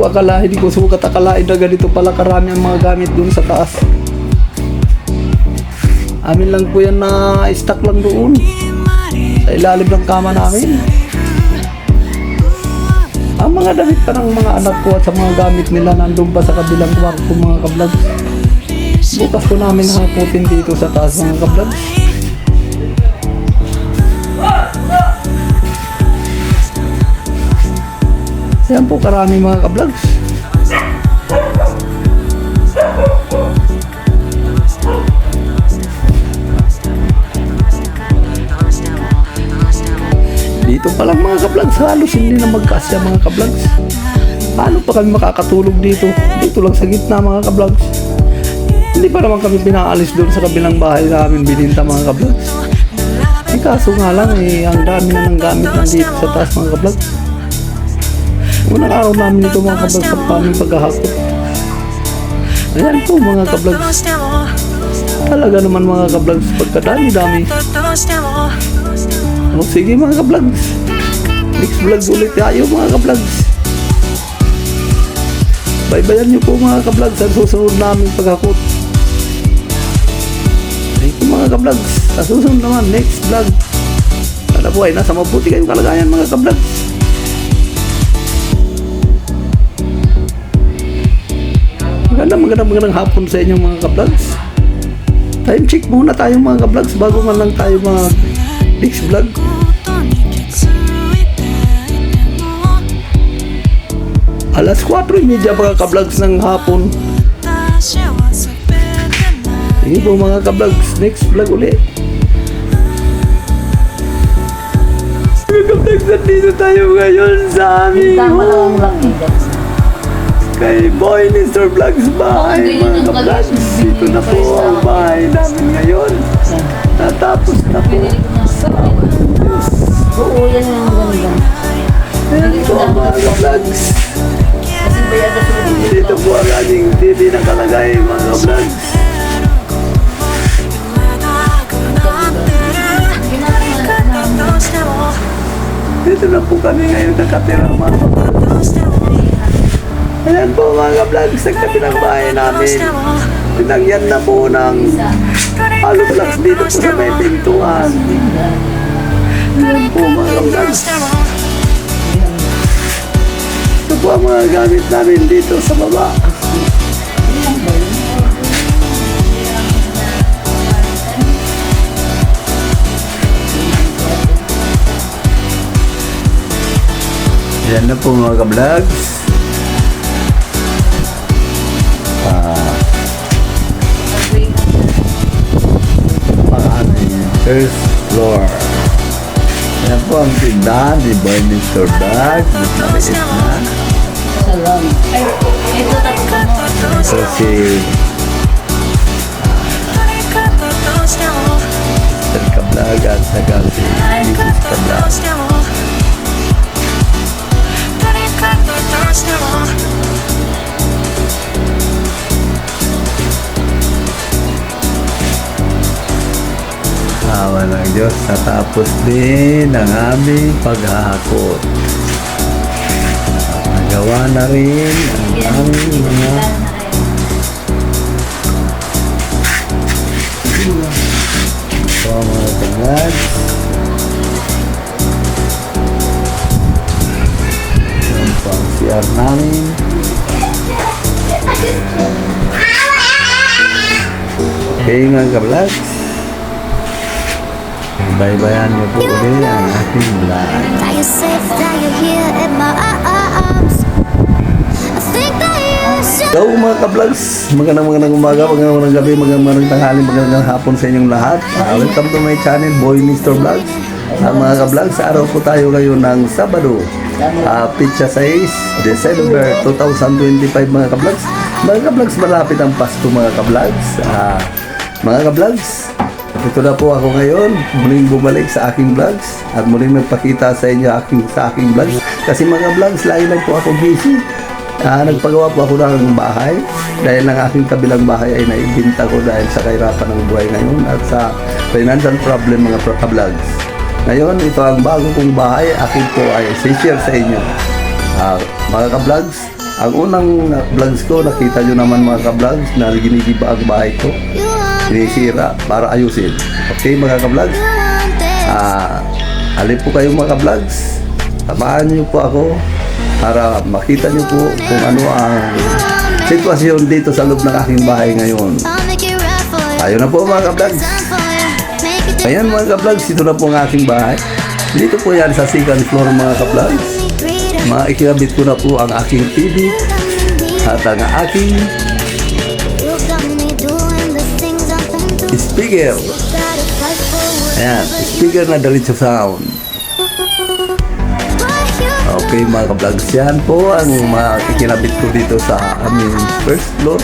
hindi ko sukat akalain na ganito pala karami ang mga gamit dun sa taas. Amin lang po yan na stock lang doon sa ilalim ng kama namin. Ang mga damit pa ng mga anak ko at sa mga gamit nila nandun pa sa kabilang kwarto mga kablog. Bukas ko namin hakutin dito sa taas mga kablog. Ayan po karami mga kablogs. Dito pa lang mga kablogs, halos hindi na magkasya mga kablogs. Paano pa kami makakatulog dito? Dito lang sa gitna mga kablogs. Hindi pa naman kami pinaalis doon sa kabilang bahay namin bininta mga kablogs. Kaso nga lang ang dami na ng gamit nandito sa taas mga kablogs. Unang araw namin ito mga kablogs sa aming paghahakot. Ayan po mga kablogs. Talaga naman mga kablogs, pagkadami-dami. O sige mga kablogs, next vlog ulit tayo mga kablogs. Baybayan nyo po mga kablogs sa susunod namin paghakot. Thank you mga kablogs. Sa susunod naman, next vlog. Sana po ay nasa mabuti kayong kalagayan mga kablogs. Magandang hapon sa inyo mga kablogs. Time check muna tayo mga kablogs bago man lang tayo mag next vlog. Alas 4:30 mga kablogs ng hapon. Sige po mga kablogs, next vlog ulit. Mga kablogs, nandito tayo ngayon sa aming kay Boy Mr. Vlogs bahay mga kablogs. Ito na po ang bahay namin ngayon. Natapos na po. Oo, yan yung ganda. Ayan po ang mga kablogs. Dito po ang aming TV nakalagay mga kablogs. Dito na po kami ngayon nakatira mga kablogs. Ayan po mga kablogs, sa kabilang bahay namin. Pinagyan na po ng hollow blocks dito po sa may pintuan. Ayan po mga kablogs. Ito po ang mga gamit namin dito sa baba. Ayan na po mga kablogs. First floor. Yan po ang tindahan ni Boy Mr. Vlogs. Maliit na. Salon. Ay, ito tatlo mo. So si Sir Kablag at saka si Mrs. Kablag. Awa ng Diyos, natapos din ang aming paghahakot. Nagawa na rin ang aming mga tagad. Yan po ang CR namin. Okay mga kablags, baybayan niyo po ulit ang aking vlog. Are you safe that you're here in my arms? I think that you should. Hello mga kablogs, magandang umaga, magandang gabi, magandang tanghali, magandang hapon sa inyong lahat. Welcome to my channel, Boy Mr. Vlogs. Mga kablogs, sa araw po tayo ngayon ng Sabado, Pitsa 6, December 2025 mga kablogs. Mga kablogs, malapit ang Pasko mga kablogs. Mga kablogs, ito na po ako ngayon, muling bumalik sa aking vlogs at muling nagpakita sa inyo sa aking vlogs. Kasi mga vlogs, lagi lang po ako busy. Nagpagawa po ako ng bahay dahil ang aking kabilang bahay ay naibinta ko dahil sa kahirapan ng buhay ngayon at sa financial problem mga vlogs. Ngayon, ito ang bago kong bahay, akin po ay share sa inyo. Mga ka-vlogs, ang unang vlogs ko, nakita nyo naman mga ka-vlogs na ginigiba ang bahay ko. You want, Sinisira para ayusin. Okay mga ka-vlogs? you want this. Halip po kayo mga ka-vlogs. Samahan nyo po ako para makita nyo po kung ano ang sitwasyon dito sa loob ng aking bahay ngayon. I'll make it right for you. Ayun na po mga ka-vlogs. Time for you. Make it Ayan mga ka-vlogs, ito na po ang aking bahay. Dito po yan sa second floor mga ka-vlogs. Maikilabit ko na po ang aking TV at ang aking You got me doing the things I've been through. speaker. Gotta fight for Ayan, whatever speaker na diretso sound. Okay mga ka-vlogs, yan po ang makikinabit ko dito sa aming first floor.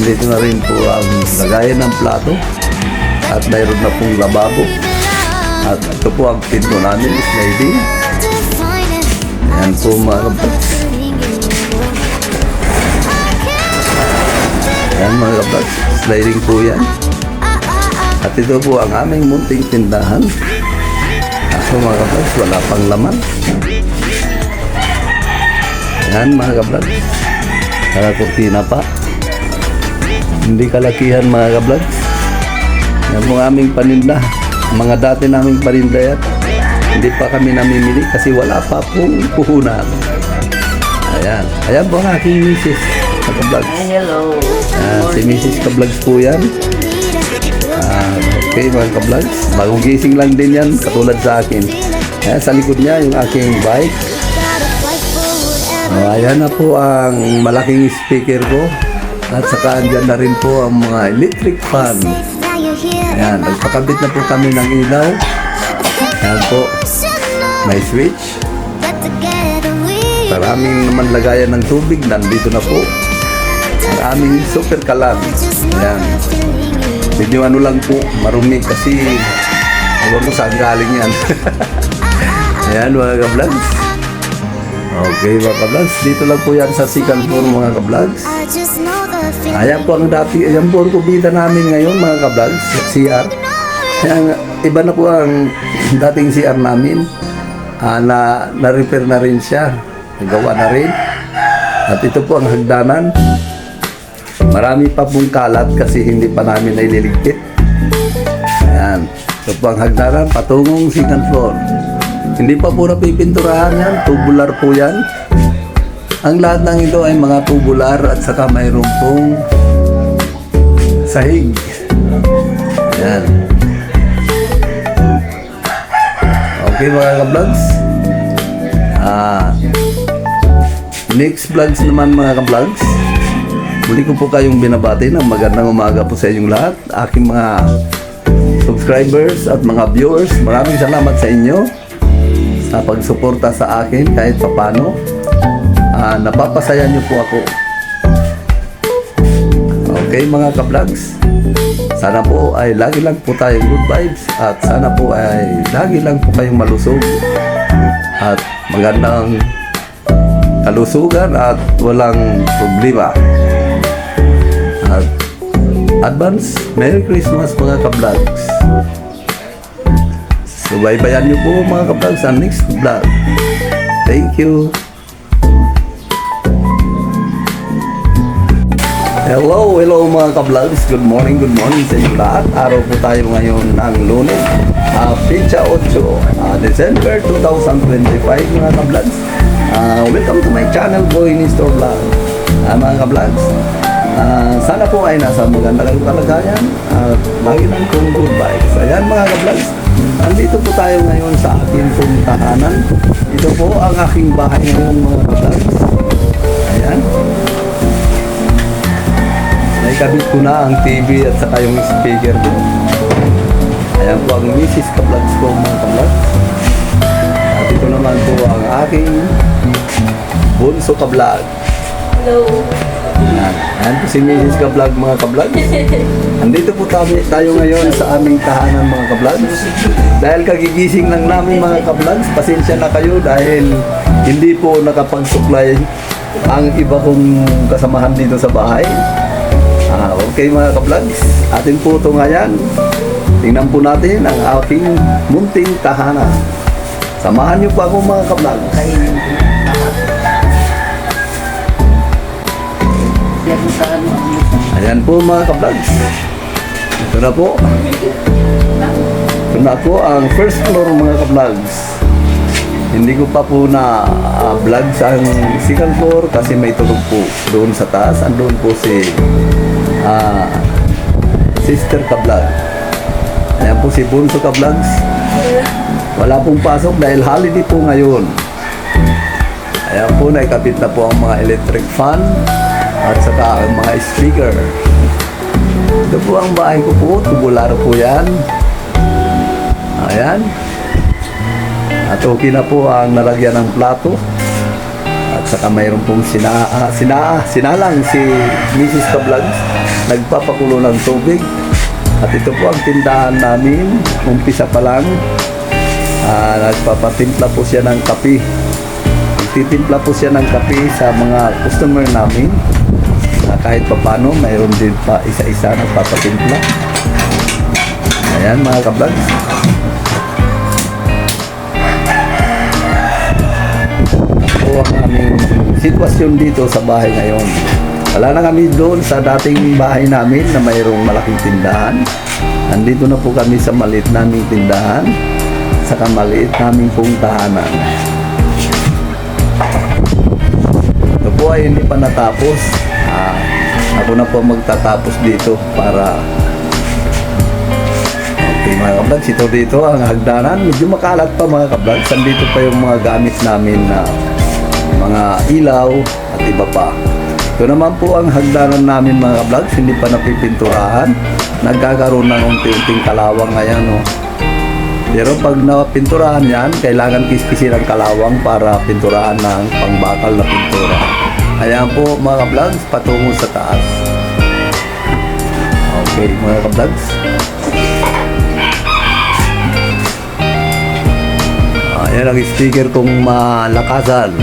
Dito na rin po ang lagayan ng plato at mayroon na pong lababo. At ito po ang pinto namin, sliding. Yan po mga ka-vlogs. Yan mga ka-vlogs, sliding po yan. At ito po ang aming munting tindahan. Kaso mga ka-vlogs, wala pang laman. Yan mga ka-vlogs. Kurtina pa. Hindi kalakihan mga ka-vlogs. Yan po ang aming paninda. Mga dati naming paninda yan. Hindi pa kami namimili kasi wala pa pong puhunan. Ayan. Ayan po ang aking misis. Mga ka-vlogs. Hello. Si Mrs. Ka-vlogs po yan. Okay mga ka-vlogs. Bagong gising lang din yan. Katulad sa akin. Ayan, sa likod niya yung aking bike. Ayan na po ang malaking speaker ko. At saka andyan na rin po ang mga electric fan. Ayan, nagpakabit na po kami ng ilaw. Ayan po, may switch. Maraming naman lagayan ng tubig. Nandito na po ang aming super kalan. Ayan. Medyo ano lang po, marumi kasi ewan ko saan galing yan. Ayan mga ka-vlogs. Okay mga ka-vlogs, dito lang po yan sa second floor mga ka-vlogs. Ayan po ang dati, ayan po ang kubita namin ngayon mga ka-vlogs, CR. Ayan, iba na po ang dating CR namin. Na-repair na rin siya, nagawa na rin. At ito po ang hagdanan. Marami pa pong kalat kasi hindi pa namin naililigpit. Ayan, ito po ang hagdanan, patungong second floor. Hindi pa po napipinturahan yan, tubular po yan. Ang lahat ng ito ay mga tubular at saka mayroon pong sahig. Yan. Okay mga ka-vlogs. Next vlogs naman mga ka-vlogs. Muli ko po kayong binabati ng magandang umaga po sa inyong lahat. Aking mga subscribers at mga viewers, maraming salamat sa inyo sa pagsuporta sa akin kahit papano. Napapasaya niyo po ako. Okay mga ka-vlogs, sana po ay lagi lang po tayong good vibes at sana po ay lagi lang po kayong malusog at magandang kalusugan at walang problema. At advance Merry Christmas mga ka-vlogs. Subaybayan niyo po mga ka-vlogs sa next vlog. Thank you. Hello mga ka-vlogs. Good morning sa inyo lahat. Araw po tayo ngayon ng Lunes, Pitsa 8, December 2025 mga ka-vlogs. Welcome to my channel, Boy Nestor Vlog. Mga ka-vlogs, sana po ay nasa magandang kalagayan at lagi lang kong good vibes. Ayan mga ka-vlogs, andito po tayo ngayon sa aking pong tahanan. Ito po ang aking bahay ngayon mga ka-vlogs. Ayan. Naikabit ko na ang TV at saka yung speaker ko. Ayan po ang Mrs. Ka-vlogs ko mga ka-vlogs. At ito naman po ang aking bunso ka-vlog. Hello. Ayan po si Mrs. Ka-vlog mga ka-vlogs. Andito po tayo ngayon sa aming tahanan mga ka-vlogs. Dahil kagigising lang namin mga ka-vlogs, pasensya na kayo dahil hindi po nakapag-supply ang iba kong kasamahan dito sa bahay. Okay mga ka-vlogs, atin po ito ngayon. Tingnan po natin ang aking munting tahanan. Samahan niyo po ako mga ka-vlogs. Ayan po mga ka-vlogs. Ito na po. Ito na po ang first floor mga ka-vlogs. Hindi ko pa po na vlog sa second floor kasi may tulog po doon sa taas. Andun po si Sister Ka-vlog. Ayan po si Bunso Ka-vlogs. Wala pong pasok dahil holiday po ngayon. Ayan po, naikabit na po ang mga electric fan at saka ang mga speaker. Ito po ang bahay ko po, tubular po yan. Ayan. At okay na po ang nalagyan ng plato. At saka mayroon pong sinalang si Mrs. Ka-vlogs. Nagpapakulo ng tubig. At ito po ang tindahan namin. Umpisa pa lang. Nagpapatimpla po siya ng kape. Nagtitimpla po siya ng kape sa mga customer namin. Kahit pa paano, mayroon din pa isa-isa nagpapatimpla. Ayan mga ka-vlogs. Ito ang aming sitwasyon dito sa bahay ngayon. Wala na kami doon sa dating bahay namin na mayroong malaking tindahan. Nandito na po kami sa maliit naming tindahan, saka maliit naming pong tahanan. Ito po ay hindi pa natapos. Ako na po magtatapos dito para okay mga ka-vlogs, ito dito ang hagdanan. Medyo makalat pa mga ka-vlogs. Andito pa yung mga gamit namin na mga ilaw at iba pa. Ito naman po ang hagdanan namin mga ka-vlogs, hindi pa napipinturahan. Nagkakaroon ng unti-unting kalawang ngayon, no? Pero pag napinturahan yan, kailangan kiskisin ang kalawang para pinturahan ng pangbakal na pintura. Ayan po mga ka-vlogs, patungo sa taas. Okay mga ka-vlogs. Ayan ang sticker kong malakasan.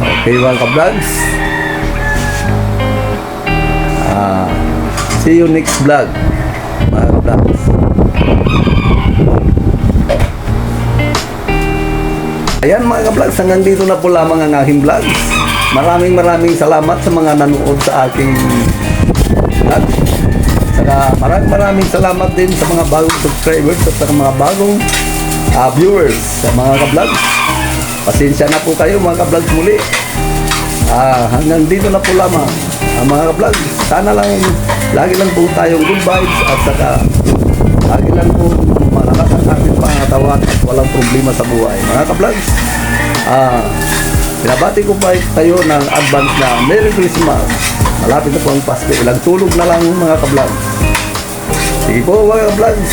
Okay mga ka-vlogs. See you next vlog mga ka-vlogs. Ayan mga ka-vlogs, hanggang dito na po lamang ang aking vlogs. Maraming salamat sa mga nanood sa aking vlog. Saka maraming salamat din sa mga bagong subscribers at sa mga bagong viewers sa mga ka-vlogs. Pasensya na po kayo mga ka-vlogs muli. Hanggang dito na po lamang ang mga ka-vlogs. Sana lang lagi lang po tayong good vibes at saka lagi lang po malakas ang ating pangatawan at walang problema sa buhay. Mga ka-vlogs, pinabati ko pa kayo ng advance na Merry Christmas. Malapit na po ang Pasko. Ilang tulog na lang mga ka-vlogs. Sige po mga ka-vlogs.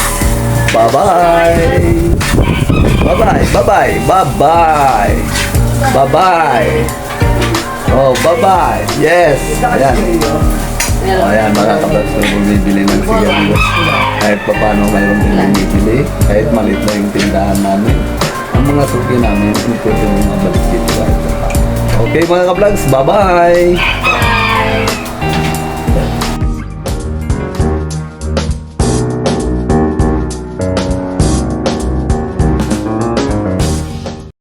Bye-bye. Bye-bye. Bye-bye. Bye-bye. Bye-bye. Oh, bye-bye. Yes. Ayan. Ayan mga ka-vlogs, kung bumibili ng sigarilyas. Kahit pa paano mayroon din bumibili. Kahit maliit na yung tindahan namin. Ang mga suki namin, ito yung mga balik dito. Okay mga ka-vlogs, bye-bye!